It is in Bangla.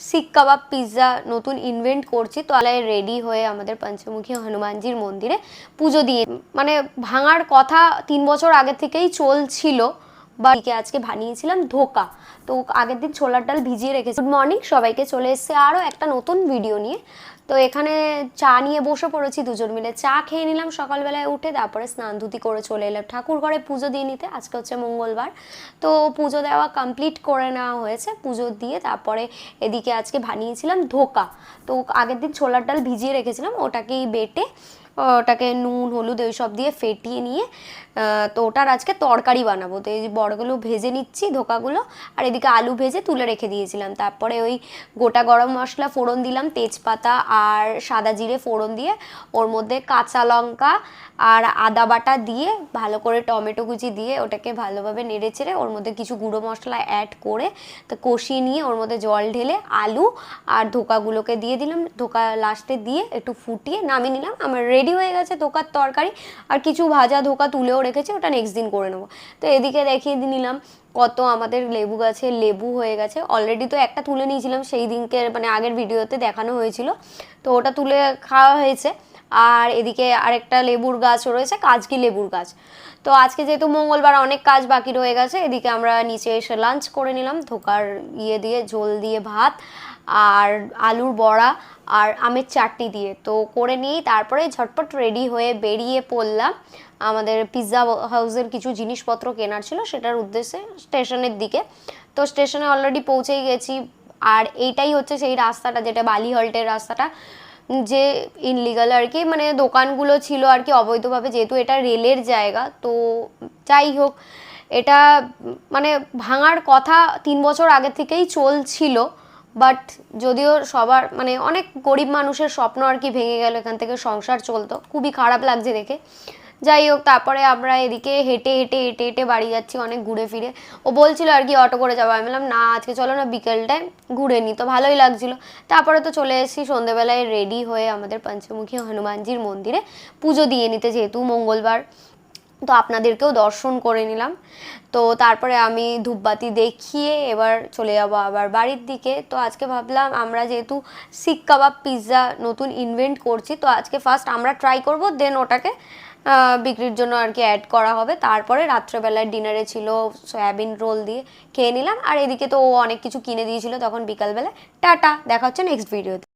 শিক কাবাব পিৎজা নতুন ইনভেন্ট করছি, তো আলাই রেডি হয়ে আমাদের পঞ্চমুখী হনুমানজির মন্দিরে পুজো দিয়ে মানে ভাঙার কথা 3 বছর আগে থেকেই চলছিল। বা আজকে বানিয়েছিলাম ধোকা। তো আগের দিন ছোলার ডাল ভিজিয়ে রেখেছি। গুড মর্নিং সবাইকে, চলে এসেছে আরও একটা নতুন ভিডিও নিয়ে। তো এখানে চা নিয়ে বসে পড়েছি, দুজন মিলে চা খেয়ে নিলাম সকালবেলায় উঠে, তারপরে স্নান ধুতি করে চলে এলাম ঠাকুর ঘরে পুজো দিয়ে নিতে। আজকে হচ্ছে মঙ্গলবার, তো পুজো দেওয়া কমপ্লিট করে নেওয়া হয়েছে। পুজো দিয়ে তারপরে এদিকে আজকে বানিয়েছিলাম ধোকা। তো আগের দিন ছোলার ডাল ভিজিয়ে রেখেছিলাম, ওটাকেই বেটে ওটাকে নুন হলুদ ওই সব দিয়ে ফেটিয়ে নিয়ে তো ওটার আজকে তরকারি বানাবো। তো এই বড়গুলো ভেজে নিচ্ছি ধোকাগুলো, আর এদিকে আলু ভেজে তুলে রেখে দিয়েছিলাম। তারপরে ওই গোটা গরম মশলা ফোড়ন দিলাম, তেজপাতা আর সাদা জিরে ফোড়ন দিয়ে ওর মধ্যে কাঁচা লঙ্কা আর আদা বাটা দিয়ে ভালো করে টমেটো কুচি দিয়ে ওটাকে ভালোভাবে নেড়ে চেড়ে ওর মধ্যে কিছু গুঁড়ো মশলা অ্যাড করে তো কষিয়ে নিয়ে ওর মধ্যে জল ঢেলে আলু আর ধোকাগুলোকে দিয়ে দিলাম। ধোকা লাস্টে দিয়ে একটু ফুটিয়ে নামিয়ে নিলাম। আমার রেডি হয়ে গেছে ধোকার তরকারি। আর কিছু ভাজা ধোকা তুলেও রেখেছি, ওটা নেক্সট দিন করে নেবো। তো এদিকে দেখিয়ে নিলাম কত আমাদের লেবু গাছে লেবু হয়ে গেছে অলরেডি। তো একটা তুলে নিয়েছিলাম সেই দিনকে, মানে আগের ভিডিওতে দেখানো হয়েছিল, তো ওটা তুলে খাওয়া হয়েছে। আর এদিকে আরেকটা লেবুর গাছ রয়েছে, কাজকি লেবুর গাছ। তো আজকে যেহেতু মঙ্গলবার অনেক কাজ বাকি রয়ে গেছে, এদিকে আমরা নিচে এসে লাঞ্চ করে নিলাম ধোকার দিয়ে ঝোল দিয়ে ভাত আর আলুর বড়া আর আমের চাটনি দিয়ে। তো করে নিয়েই তারপরে ঝটপট রেডি হয়ে বেরিয়ে পড়লাম আমাদের পিৎজা হাউসের কিছু জিনিসপত্র কেনার ছিল, সেটার উদ্দেশ্যে স্টেশনের দিকে। তো স্টেশনে অলরেডি পৌঁছেই গেছি। আর এইটাই হচ্ছে সেই রাস্তাটা, যেটা বালি হল্টের রাস্তাটা, যে ইনলিগাল আর কি, মানে দোকানগুলো ছিল আর কি অবৈধভাবে, যেহেতু এটা রেলের জায়গা। তো যাই হোক, এটা মানে ভাঙার কথা 3 বছর আগে থেকেই চলছিল। বাট যদিও সবার মানে অনেক গরিব মানুষের স্বপ্ন আর কি ভেঙে গেল, এখান থেকে সংসার চলতো, খুবই খারাপ লাগছে দেখে। যাই হোক, তারপরে আমরা এদিকে হেঁটে হেঁটে হেঁটে হেঁটে বাড়ি যাচ্ছি অনেক ঘুরে ফিরে। ও বলছিল আর কি অটো করে যাবো, আমি বললাম না আজকে চলো না বিকেলটায় ঘুরে নিই, তো ভালোই লাগছিল। তারপরে তো চলে এসেছি সন্ধেবেলায় রেডি হয়ে আমাদের পঞ্চমুখী হনুমানজির মন্দিরে পুজো দিয়ে নিতে, যেহেতু মঙ্গলবার। তো আপনাদেরকেও দর্শন করে নিলাম। তো তারপরে আমি ধূপবাতি দেখিয়ে এবার চলে যাবো আবার বাড়ির দিকে। তো আজকে ভাবলাম আমরা যেহেতু শিক কাবাব পিৎজা নতুন ইনভেন্ট করছি, তো আজকে ফার্স্ট আমরা ট্রাই করব, দেন ওটাকে বিক্রির জন্য আর কি অ্যাড করা হবে। তারপরে রাত্রেবেলায় ডিনারে ছিল সয়াবিন রোল দিয়ে খেয়ে নিলাম। আর এদিকে তো ও অনেক কিছু কিনে দিয়েছিল তখন বিকালবেলায়। টাটা, দেখা হচ্ছে নেক্সট ভিডিওতে।